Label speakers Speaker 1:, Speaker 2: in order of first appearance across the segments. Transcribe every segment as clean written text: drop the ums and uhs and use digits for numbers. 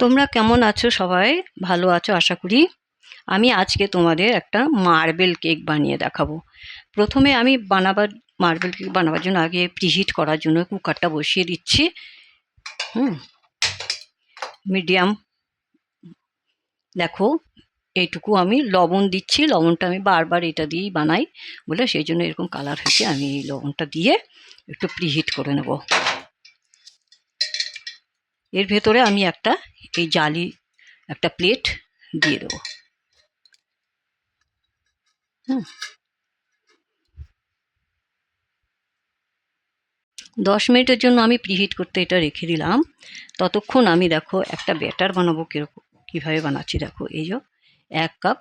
Speaker 1: তোমরা কেমন আছো? সবাই ভালো আছো আশা করি। আমি আজকে তোমাদের একটা মার্বেল কেক বানিয়ে দেখাবো। প্রথমে আমি মার্বেল কেক বানাবার জন্য আগে প্রিহিট করার জন্য কুকারটা বসিয়ে দিচ্ছি। মিডিয়াম, দেখো এইটুকু আমি লবণ দিচ্ছি। লবণটা আমি বারবার এটা দিয়েই বানাই বলে সেই জন্য এরকম কালার হয়েছে। আমি এই লবণটা দিয়ে একটু প্রিহিট করে নেব। এর ভেতরে আমি এই জালি একটা প্লেট দিয়ে দেবো। 10 মিনিটের জন্য আমি প্রিহিট করতে এটা রেখে দিলাম। ততক্ষণ আমি দেখো একটা ব্যাটার বানাবো। কীভাবে বানাচ্ছি দেখো। এই যে 1 কাপ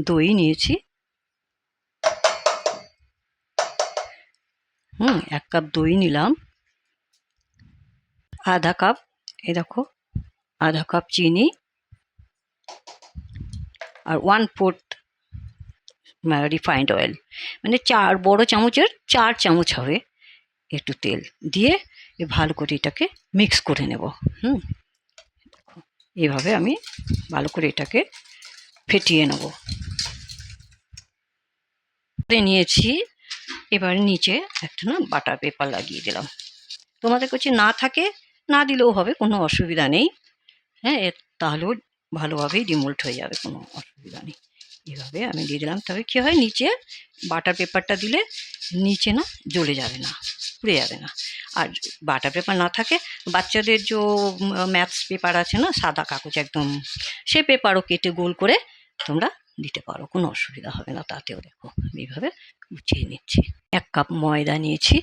Speaker 1: দই নিয়েছি। 1 কাপ দই নিলাম। আধা কাপ, এই দেখো আধা কাপ চিনি, আর 1/4 রিফাইন্ড অয়েল, মানে বড় চামচের 4 চামচ হবে একটু তেল দিয়ে ভালো করে এটাকে মিক্স করে নেব। এইভাবে আমি ভালো করে এটাকে ফেটিয়ে নেব। নিয়েছি। এবার নিচে একটা বাটার পেপার লাগিয়ে দিলাম। তোমাদের কাছে না থাকে না দিলেও হবে, কোনো অসুবিধা নেই। তাহলেও ভালোভাবেই ডিমোল্ড হয়ে যাবে, কোনো অসুবিধা নেই। এভাবে আমি দিয়ে দিলাম। তবে কী হয়, নিচে বাটার পেপারটা দিলে নিচে জ্বলে যাবে না, পুড়ে যাবে না। আর বাটার পেপার না থাকে, বাচ্চাদের যে ম্যাথস পেপার আছে না, সাদা কাগজ একদম, সে পেপারও কেটে গোল করে তোমরা দিতে পারো, কোনো অসুবিধা হবে না তাতেও। দেখো আমি এইভাবে গুছিয়ে নিচ্ছি। 1 কাপ ময়দা নিয়েছি।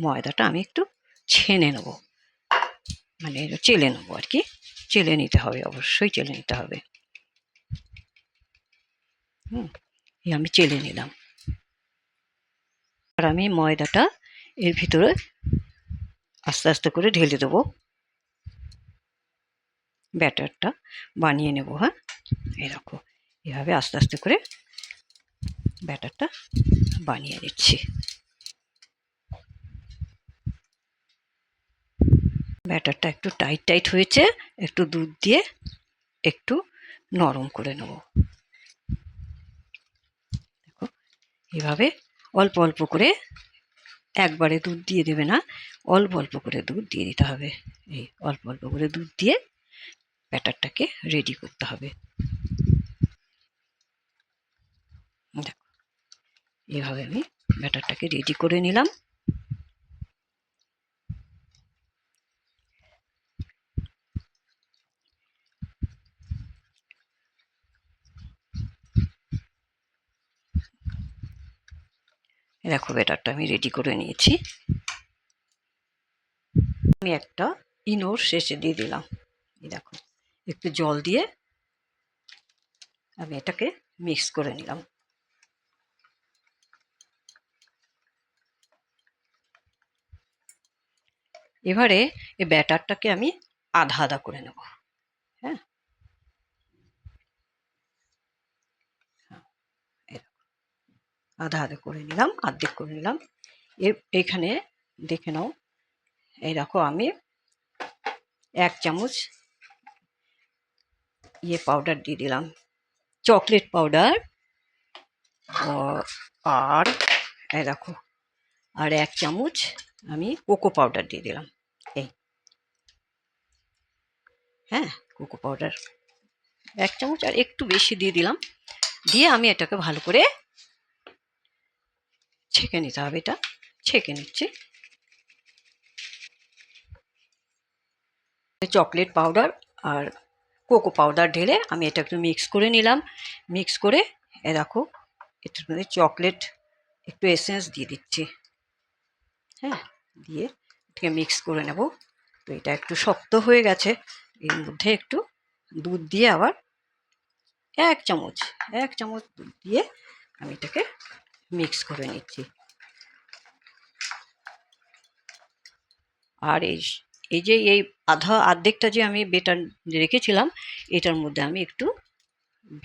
Speaker 1: ময়দাটা আমি একটু ছেনে নেব, মানে চেলে নেবো আর কি। চেলে নিতে হবে, অবশ্যই চেলে নিতে হবে। আমি চেলে নিলাম। আর আমি ময়দাটা এর ভিতরে আস্তে আস্তে করে ঢেলে দেবো। ব্যাটারটা বানিয়ে নেব। এই দেখো এভাবে আস্তে আস্তে করে ব্যাটারটা বানিয়ে নিচ্ছি। ব্যাটারটা একটু টাইট টাইট হয়েছে, একটু দুধ দিয়ে একটু নরম করে নেব। দেখো এভাবে অল্প অল্প করে, একবারে দুধ দিয়ে দেবে না, অল্প অল্প করে দুধ দিয়ে দিতে হবে। এই অল্প অল্প করে দুধ দিয়ে ব্যাটারটাকে রেডি করতে হবে। দেখো এইভাবে আমি ব্যাটারটাকে রেডি করে নিলাম। দেখো ব্যাটারটা আমি রেডি করে নিয়েছি। আমি একটা ইনোর শেষে দিয়ে দিলাম। দেখো একটু জল দিয়ে আমি এটাকে মিক্স করে নিলাম। এবারে এই ব্যাটারটাকে আমি আধা আধা করে নেব। আধা আধা করে নিলাম, অর্ধেক করে নিলাম। এইখানে দেখে নাও, এই দেখো আমি 1 চামচ পাউডার দিয়ে দিলাম, চকলেট পাউডার। আর এই দেখো আর 1 চামচ আমি কোকো পাউডার দিয়ে দিলাম। এই কোকো পাউডার 1 চামচ আর একটু বেশি দিয়ে দিলাম। দিয়ে আমি এটাকে ভালো করে ছেঁকে নিতে হবে। এটা ছেঁকে নিচ্ছি। চকলেট পাউডার আর কোকো পাউডার ঢেলে আমি এটা একটু মিক্স করে নিলাম। মিক্স করে দেখো এটার মধ্যে চকলেট একটু এসেন্স দিয়ে দিচ্ছি। দিয়ে এটাকে মিক্স করে নেব। তো এটা একটু শক্ত হয়ে গেছে, এর মধ্যে একটু দুধ দিয়ে আবার 1 চামচ দুধ দিয়ে আমি এটাকে মিক্স করে নিচ্ছি। আর এই অর্ধেকটা যে আমি বেটার রেখেছিলাম, এটার মধ্যে আমি একটু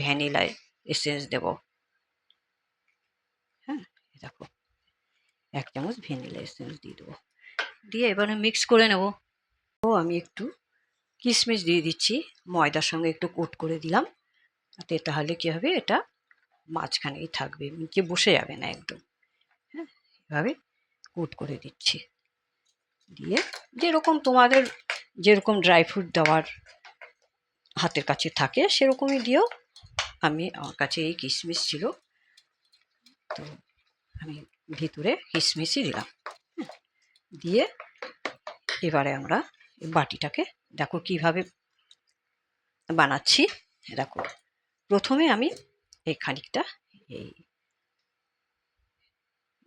Speaker 1: ভ্যানিলা এসেন্স দেব। দেখো 1 চামচ ভ্যানিলা এসেন্স দিয়ে দেবো। দিয়ে এবারে মিক্স করে নেব। আমি একটু কিশমিশ দিয়ে দিচ্ছি, ময়দার সঙ্গে একটু কোট করে দিলাম, তাহলে কী হবে, এটা মাঝখানেই থাকবে, নিচে বসে যাবে না একদম। হ্যাঁ, এভাবে কোট করে দিচ্ছি, দিয়ে যেরকম তোমাদের যেরকম ড্রাই ফ্রুট দেওয়ার হাতের কাছে থাকে সেরকমই দিও। আমার কাছে এই কিশমিশ ছিল, তো আমি ভিতরে কিশমিশই দিলাম। দিয়ে এবারে আমরা বাটিটাকে দেখো কিভাবে বানাচ্ছি। দেখো, প্রথমে আমি এই খানিকটা এই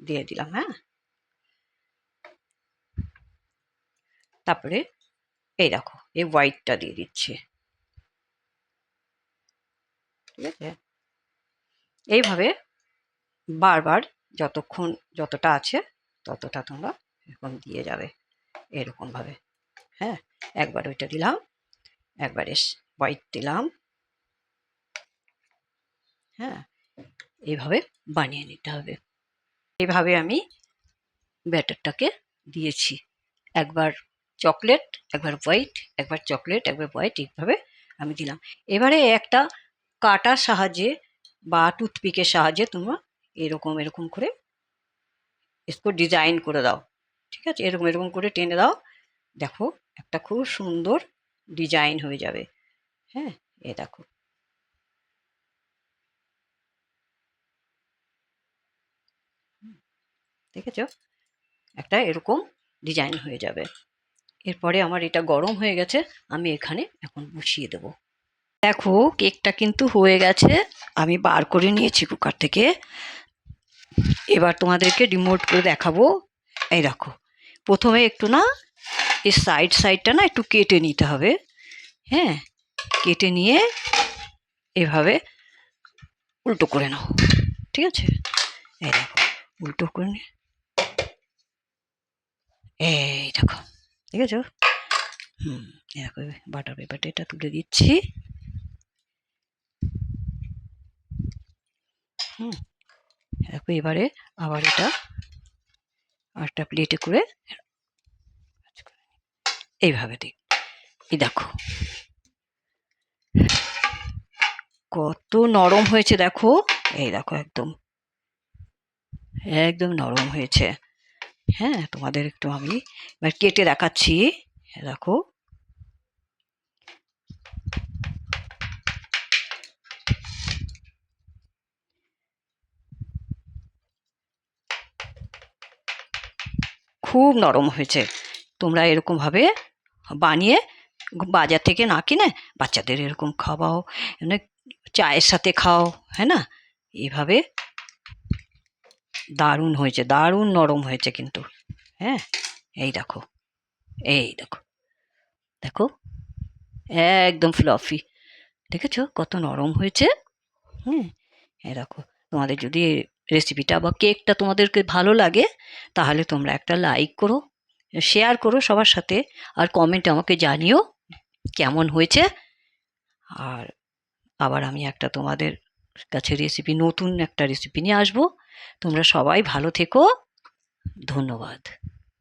Speaker 1: দিয়ে দিলাম, হ্যাঁ, তারপরে এই দেখো এই হোয়াইটটা দিয়ে দিচ্ছি, ঠিক আছে। এইভাবে বারবার যতটা আছে ততটা তোমরা এরকম দিয়ে যাবে, এরকমভাবে। হ্যাঁ, একবার ওইটা দিলাম, একবার হোয়াইট দিলাম। হ্যাঁ, এইভাবে বানিয়ে নিতে হবে। এইভাবে আমি ব্যাটারটাকে দিয়েছি, একবার চকলেট, একবার হোয়াইট, একবার চকলেট, একবার হোয়াইট, এইভাবে আমি দিলাম। এবারে একটা কাটার সাহায্যে বা টুথপিকের সাহায্যে তোমরা এরকম এরকম করে একটু ডিজাইন করে দাও, ঠিক আছে, এরকম এরকম করে টেনে দাও, দেখো একটা খুব সুন্দর ডিজাইন হয়ে যাবে। হ্যাঁ, এ দেখো, দেখেছো, একটা এরকম ডিজাইন হয়ে যাবে। এরপরে আমার এটা গরম হয়ে গেছে, আমি এখানে এখন বসিয়ে দেব। দেখো কেকটা কিন্তু হয়ে গেছে, আমি বার করে নিয়েছি কুকার থেকে। এবার তোমাদেরকে রিমোট করে দেখাবো। এই দেখো, প্রথমে একটু না এই সাইডটা না একটু কেটে নিতে হবে। হ্যাঁ, কেটে নিয়ে এভাবে উল্টো করে নাও, ঠিক আছে। এই দেখো, উল্টো করে নিয়ে এই দেখো, ঠিক আছে। দেখো বাটার পেপারটা এটা তুলে দিচ্ছি। দেখো এবারে আবার এটা আরেকটা প্লেটে করে এইভাবে দিই। এই দেখো কত নরম হয়েছে, দেখো, এই দেখো একদম একদম নরম হয়েছে। হ্যাঁ, তোমাদের একটু আমি এবার কেটে দেখাচ্ছি, দেখো। খুব নরম হয়েছে। তোমরা এরকমভাবে বানিয়ে বাজার থেকে না কিনে বাচ্চাদের এরকম খাওয়াও, মানে চায়ের সাথে খাও, হ্যাঁ না, এইভাবে দারুণ হয়েছে, দারুণ নরম হয়েছে কিন্তু। হ্যাঁ, এই দেখো, এই দেখো, দেখো একদম ফ্লফি, দেখেছো কত নরম হয়েছে। হুম, এই দেখো, তোমাদের যদি রেসিপিটা বা কেকটা তোমাদেরকে ভালো লাগে তাহলে তোমরা একটা লাইক করো, শেয়ার করো সবার সাথে, আর কমেন্টে আমাকে জানিও কেমন হয়েছে। আর আবার আমি একটা তোমাদের কাছে নতুন একটা রেসিপি নিয়ে আসবো। তোমরা সবাই ভালো থেকো, ধন্যবাদ।